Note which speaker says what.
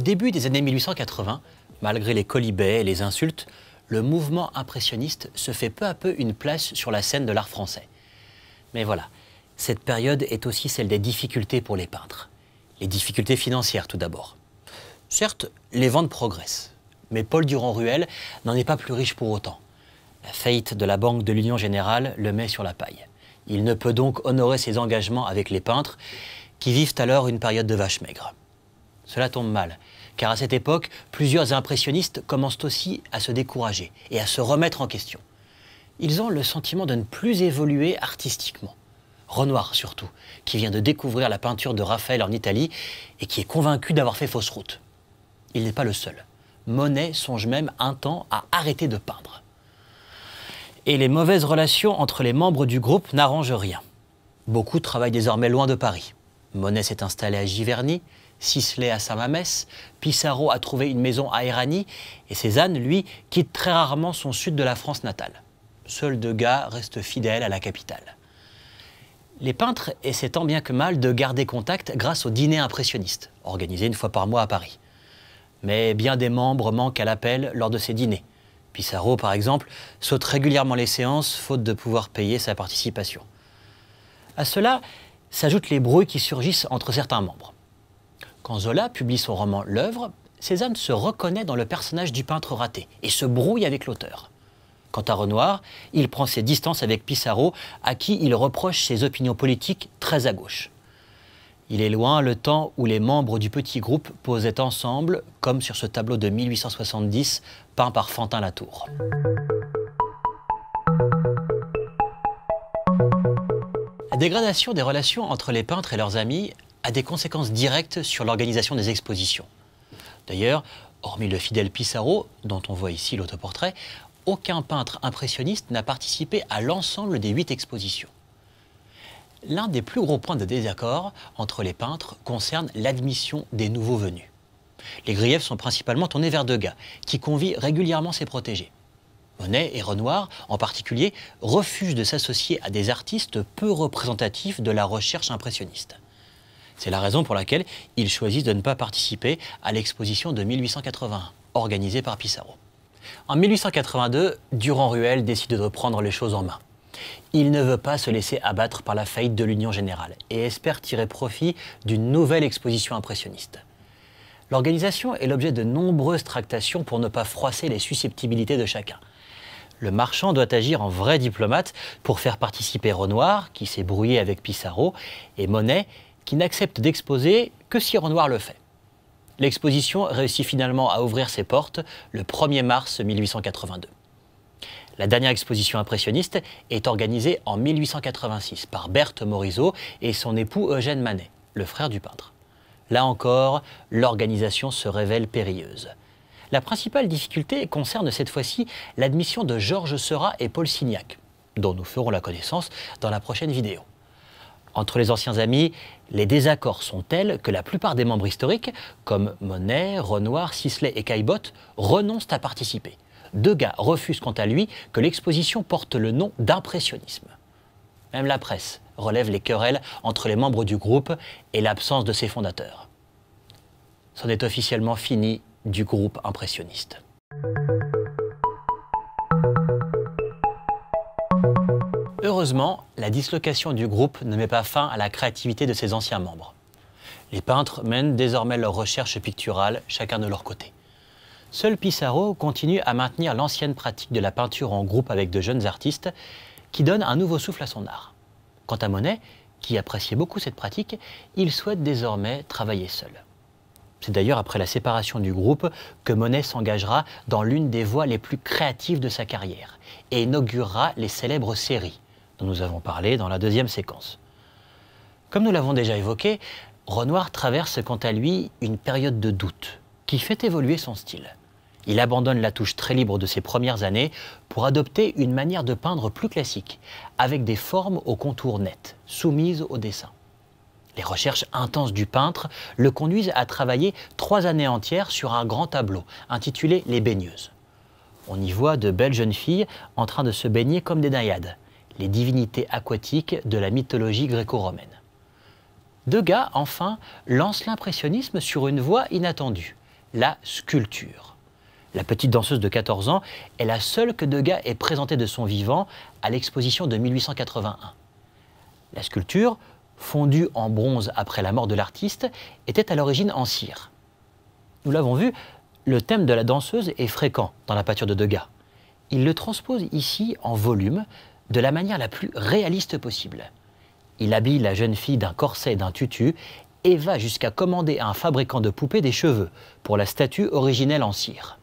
Speaker 1: début des années 1880, malgré les quolibets et les insultes, le mouvement impressionniste se fait peu à peu une place sur la scène de l'art français. Mais voilà, cette période est aussi celle des difficultés pour les peintres. Les difficultés financières tout d'abord. Certes, les ventes progressent, mais Paul Durand-Ruel n'en est pas plus riche pour autant. La faillite de la Banque de l'Union Générale le met sur la paille. Il ne peut donc honorer ses engagements avec les peintres, qui vivent alors une période de vache maigre. Cela tombe mal, car à cette époque, plusieurs impressionnistes commencent aussi à se décourager et à se remettre en question. Ils ont le sentiment de ne plus évoluer artistiquement. Renoir surtout, qui vient de découvrir la peinture de Raphaël en Italie et qui est convaincu d'avoir fait fausse route. Il n'est pas le seul. Monet songe même un temps à arrêter de peindre. Et les mauvaises relations entre les membres du groupe n'arrangent rien. Beaucoup travaillent désormais loin de Paris. Monet s'est installé à Giverny, Sisley à Saint-Mamès, Pissarro a trouvé une maison à Éragny, et Cézanne, lui, quitte très rarement son sud de la France natale. Seuls Degas restent fidèles à la capitale. Les peintres essaient tant bien que mal de garder contact grâce au dîner impressionniste, organisé une fois par mois à Paris. Mais bien des membres manquent à l'appel lors de ces dîners. Pissarro, par exemple, saute régulièrement les séances, faute de pouvoir payer sa participation. À cela s'ajoutent les brouilles qui surgissent entre certains membres. Quand Zola publie son roman L'œuvre, Cézanne se reconnaît dans le personnage du peintre raté et se brouille avec l'auteur. Quant à Renoir, il prend ses distances avec Pissarro, à qui il reproche ses opinions politiques très à gauche. Il est loin le temps où les membres du petit groupe posaient ensemble, comme sur ce tableau de 1870, peint par Fantin Latour. La dégradation des relations entre les peintres et leurs amis a des conséquences directes sur l'organisation des expositions. D'ailleurs, hormis le fidèle Pissarro, dont on voit ici l'autoportrait, aucun peintre impressionniste n'a participé à l'ensemble des 8 expositions. L'un des plus gros points de désaccord entre les peintres concerne l'admission des nouveaux venus. Les griefs sont principalement tournés vers Degas, qui convie régulièrement ses protégés. Monet et Renoir, en particulier, refusent de s'associer à des artistes peu représentatifs de la recherche impressionniste. C'est la raison pour laquelle ils choisissent de ne pas participer à l'exposition de 1881, organisée par Pissarro. En 1882, Durand-Ruel décide de prendre les choses en main. Il ne veut pas se laisser abattre par la faillite de l'Union Générale et espère tirer profit d'une nouvelle exposition impressionniste. L'organisation est l'objet de nombreuses tractations pour ne pas froisser les susceptibilités de chacun. Le marchand doit agir en vrai diplomate pour faire participer Renoir, qui s'est brouillé avec Pissarro, et Monet, qui n'accepte d'exposer que si Renoir le fait. L'exposition réussit finalement à ouvrir ses portes le 1er mars 1882. La dernière exposition impressionniste est organisée en 1886 par Berthe Morisot et son époux Eugène Manet, le frère du peintre. Là encore, l'organisation se révèle périlleuse. La principale difficulté concerne cette fois-ci l'admission de Georges Seurat et Paul Signac, dont nous ferons la connaissance dans la prochaine vidéo. Entre les anciens amis, les désaccords sont tels que la plupart des membres historiques, comme Monet, Renoir, Sisley et Caillebotte, renoncent à participer. Degas refuse quant à lui que l'exposition porte le nom d'impressionnisme. Même la presse relève les querelles entre les membres du groupe et l'absence de ses fondateurs. C'en est officiellement fini du groupe impressionniste. Heureusement, la dislocation du groupe ne met pas fin à la créativité de ses anciens membres. Les peintres mènent désormais leurs recherches picturales, chacun de leur côté. Seul Pissarro continue à maintenir l'ancienne pratique de la peinture en groupe avec de jeunes artistes, qui donne un nouveau souffle à son art. Quant à Monet, qui appréciait beaucoup cette pratique, il souhaite désormais travailler seul. C'est d'ailleurs après la séparation du groupe que Monet s'engagera dans l'une des voies les plus créatives de sa carrière et inaugurera les célèbres séries, dont nous avons parlé dans la deuxième séquence. Comme nous l'avons déjà évoqué, Renoir traverse quant à lui une période de doute qui fait évoluer son style. Il abandonne la touche très libre de ses premières années pour adopter une manière de peindre plus classique, avec des formes aux contours nets, soumises au dessin. Les recherches intenses du peintre le conduisent à travailler 3 années entières sur un grand tableau intitulé « Les baigneuses ». On y voit de belles jeunes filles en train de se baigner comme des naïades, les divinités aquatiques de la mythologie gréco-romaine. Degas, enfin, lance l'impressionnisme sur une voie inattendue, la sculpture. La petite danseuse de 14 ans est la seule que Degas ait présentée de son vivant à l'exposition de 1881. La sculpture, fondue en bronze après la mort de l'artiste, était à l'origine en cire. Nous l'avons vu, le thème de la danseuse est fréquent dans la peinture de Degas. Il le transpose ici en volume, de la manière la plus réaliste possible. Il habille la jeune fille d'un corset et d'un tutu et va jusqu'à commander à un fabricant de poupées des cheveux pour la statue originelle en cire.